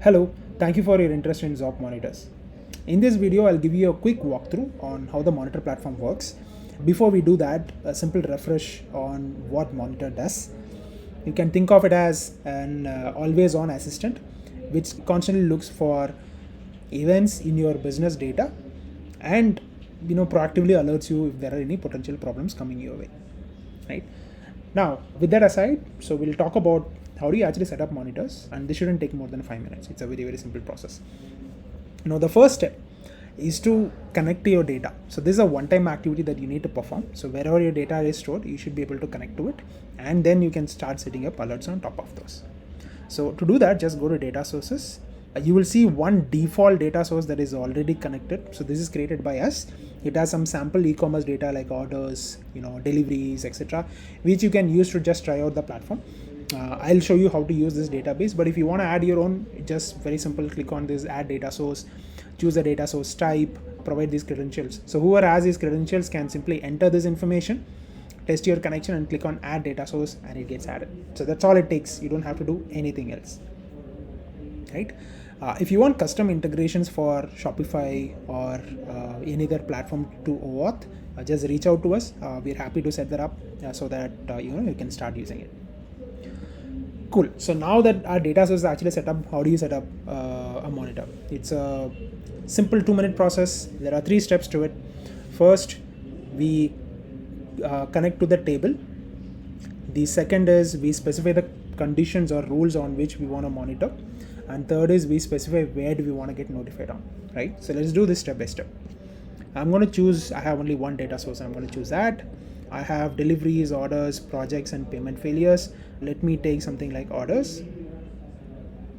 Hello, thank you for your interest in ZORP Monitors. In this video, I'll give you a quick walkthrough on how the Monitor platform works. Before we do that, a simple refresh on what Monitor does. You can think of it as an always-on assistant, which constantly looks for events in your business data and proactively alerts you if there are any potential problems coming your way. Right now, with that aside, so we'll talk about how do you actually set up monitors, and this shouldn't take more than 5 minutes. It's a very simple process. The first step is to connect to your data. So this is a one-time activity that you need to perform. So wherever your data is stored, you should be able to connect to it, and then you can start setting up alerts on top of those. So to do that, just go to data sources. You will see one default data source that is already connected. So this is created by us. It has some sample e-commerce data like orders, deliveries, etc., which you can use to just try out the platform. I'll show you how to use this database, but if you want to add your own, just very simple, click on this add data source, choose the data source type, provide these credentials. So whoever has these credentials can simply enter this information, test your connection, and click on add data source, and it gets added. So that's all it takes. You don't have to do anything else, right? If you want custom integrations for Shopify or any other platform to OAuth, just reach out to us. We're happy to set that up so that you can start using it. Cool. So now that our data source is actually set up, how do you set up a monitor? It's a simple 2-minute process. There are 3 steps to it. First, we connect to the table. The second is we specify the conditions or rules on which we want to monitor. And third is we specify where do we want to get notified on, right? So let's do this step by step. I'm going to choose, I have only one data source. I'm going to choose that. I have deliveries, orders, projects, and payment failures. Let me take something like orders.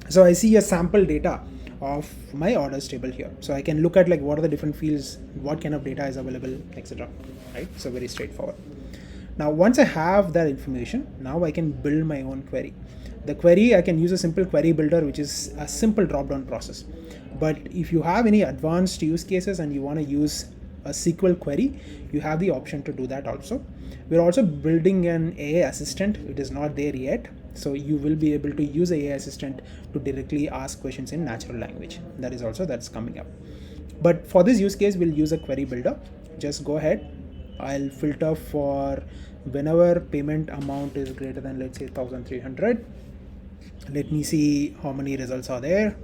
So I see a sample data of my orders table here. So I can look at like what are the different fields, what kind of data is available, etc. Right? So very straightforward. Now, once I have that information, now I can build my own query. The query, I can use a simple query builder, which is a simple drop-down process. But if you have any advanced use cases and you want to use a SQL query, you have the option to do that also. We're also building an AI assistant. It is not there yet. So you will be able to use AI assistant to directly ask questions in natural language. That's coming up. But for this use case, we'll use a query builder. Just go ahead. I'll filter for whenever payment amount is greater than, let's say, 1,300. Let me see how many results are there.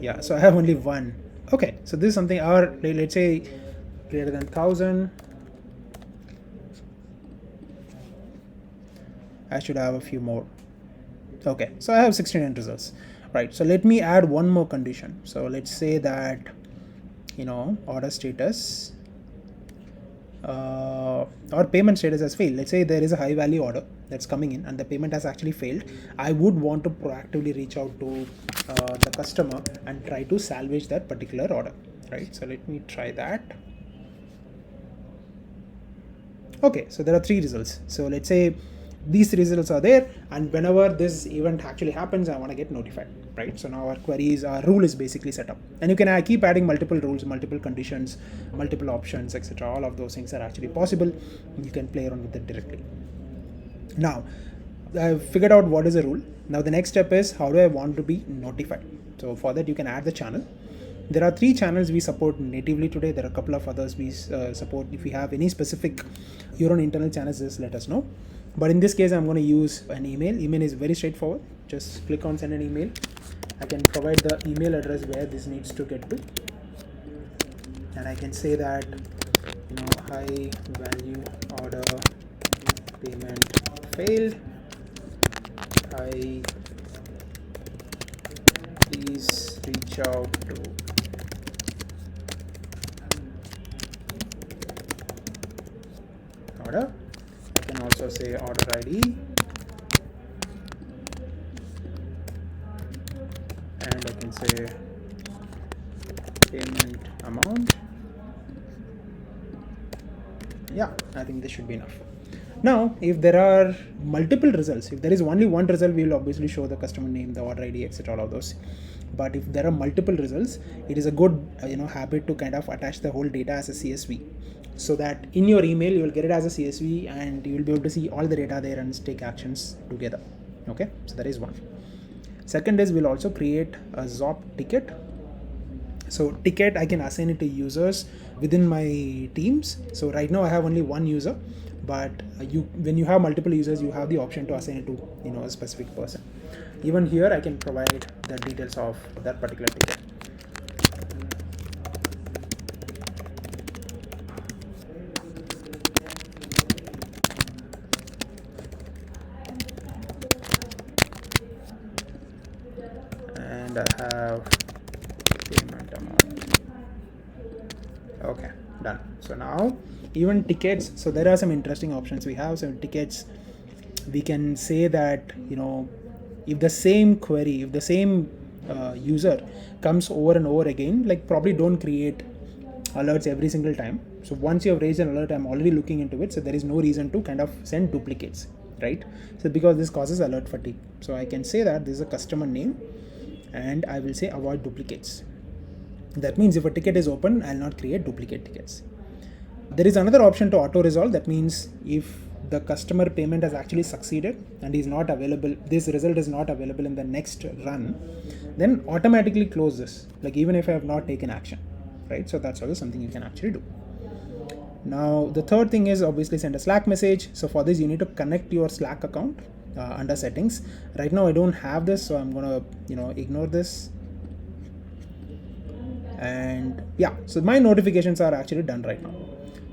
Yeah, so I have only one. Okay, so this is something, or let's say greater than 1,000. I should have a few more. Okay, so I have 69 results. Right, so let me add one more condition. So let's say that, order status or payment status has failed. Let's say there is a high value order that's coming in and the payment has actually failed. I would want to proactively reach out to the customer and try to salvage that particular order, right? So let me try that. Okay, so there are 3 results. So let's say these results are there, and whenever this event actually happens, I want to get notified, right? So now our rule is basically set up, and you can keep adding multiple rules, multiple conditions, multiple options, etc. All of those things are actually possible. You can play around with it directly. Now, I've figured out what is a rule. Now the next step is how do I want to be notified? So for that, you can add the channel. There are 3 channels we support natively today. There are a couple of others we support. If you have any specific your own internal channels, just let us know. But in this case, I'm going to use an email. Email is very straightforward. Just click on send an email. I can provide the email address where this needs to get to. And I can say that, high value order payment failed. Please reach out to order. I can also say order ID, and I can say payment amount. Yeah, I think this should be enough. Now, if there are multiple results, if there is only one result, we will obviously show the customer name, the order ID, etc., all of those. But if there are multiple results, it is a good habit to kind of attach the whole data as a CSV. so that in your email you will get it as a CSV and you will be able to see all the data there and take actions together. Okay, so that is one. Second is we'll also create a ZORP ticket. So ticket, I can assign it to users within my teams. So right now I have only one user, but when you have multiple users, you have the option to assign it to a specific person. Even here I can provide the details of that particular ticket. And I have payment amount. Okay, done. So now even tickets, so there are some interesting options we have. So in tickets, we can say that if the same query, if the same user comes over and over again, like probably don't create alerts every single time. So once you have raised an alert, I'm already looking into it, so there is no reason to kind of send duplicates, right? So because this causes alert fatigue, so I can say that this is a customer name and I will say avoid duplicates. That means if a ticket is open, I'll not create duplicate tickets. There is another option to auto resolve. That means if the customer payment has actually succeeded and is not available, this result is not available in the next run, then automatically close this, like even if I have not taken action, right? So that's also something you can actually do. Now the third thing is obviously send a Slack message. So for this you need to connect your Slack account under settings. Right now I don't have this, so I'm gonna ignore this. And yeah, so my notifications are actually done right now.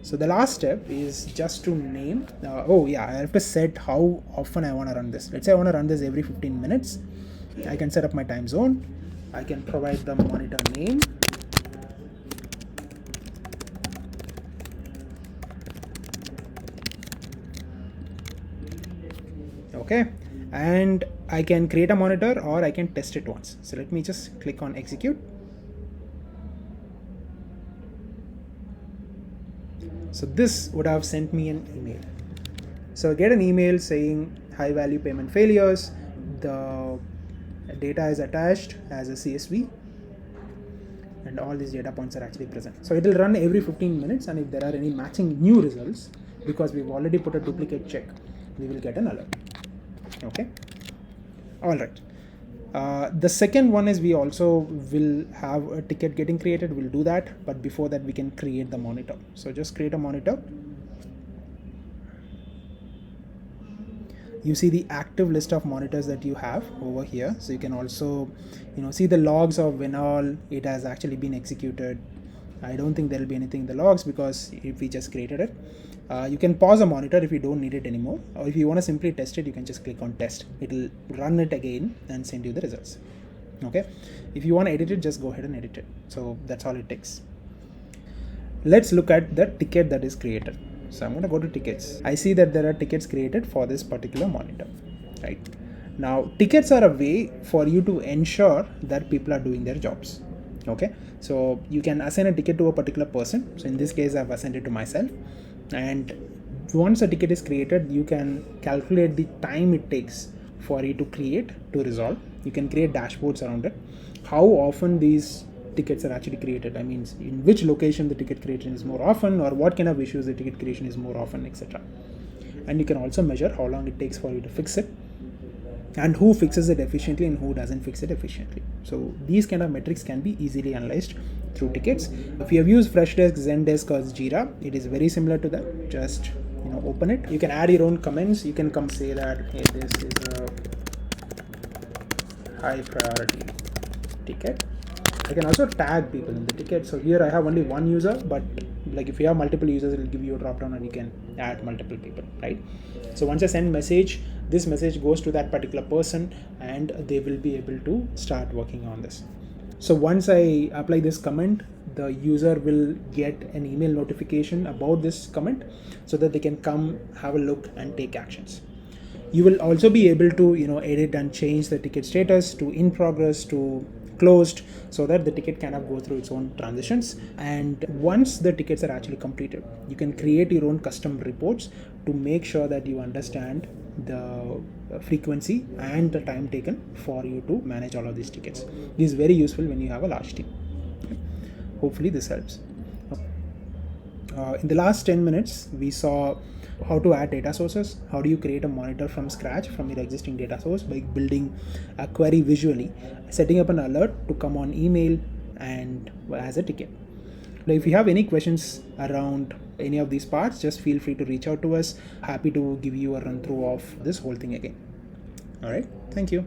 So the last step is just to name, I have to set how often I want to run this. Let's say I want to run this every 15 minutes. I can set up my time zone. I can provide the monitor name. Okay, and I can create a monitor or I can test it once. So let me just click on execute. So this would have sent me an email. So I get an email saying high value payment failures. The data is attached as a CSV and all these data points are actually present. So it will run every 15 minutes, and if there are any matching new results, because we've already put a duplicate check, we will get an alert. Okay. All right. The second one is we also will have a ticket getting created. We'll do that, but before that we can create the monitor. So just create a monitor. You see the active list of monitors that you have over here. So you can also see the logs of when all it has actually been executed. I don't think there will be anything in the logs because if we just created it. You can pause a monitor if you don't need it anymore, or if you want to simply test it, you can just click on test. It will run it again and send you the results. Okay, if you want to edit it, just go ahead and edit it. So that's all it takes. Let's look at the ticket that is created. So I'm going to go to tickets. I see that there are tickets created for this particular monitor, right? Now tickets are a way for you to ensure that people are doing their jobs. Okay, so you can assign a ticket to a particular person. So in this case, I've assigned it to myself. And once a ticket is created, you can calculate the time it takes for it to create, to resolve. You can create dashboards around it, how often these tickets are actually created. I mean, in which location the ticket creation is more often, or what kind of issues the ticket creation is more often, etc. And you can also measure how long it takes for you to fix it, and who fixes it efficiently and who doesn't fix it efficiently. So these kind of metrics can be easily analyzed through tickets. If you have used Freshdesk, Zendesk or Jira, it is very similar to that. Just open it. You can add your own comments. You can come say that, hey, this is a high priority ticket. I can also tag people in the ticket. So here I have only one user, but like if you have multiple users, it will give you a drop down and you can add multiple people, right? So once I send message, this message goes to that particular person and they will be able to start working on this. So once I apply this comment, the user will get an email notification about this comment so that they can come have a look and take actions. You will also be able to edit and change the ticket status to in progress to closed, so that the ticket kind of go through its own transitions. And once the tickets are actually completed, you can create your own custom reports to make sure that you understand the frequency and the time taken for you to manage all of these tickets. This is very useful when you have a large team. Hopefully this helps. In the last 10 minutes, we saw how to add data sources, how do you create a monitor from scratch from your existing data source by building a query visually, setting up an alert to come on email and as a ticket. Now, if you have any questions around any of these parts, just feel free to reach out to us. Happy to give you a run through of this whole thing again. All right, thank you.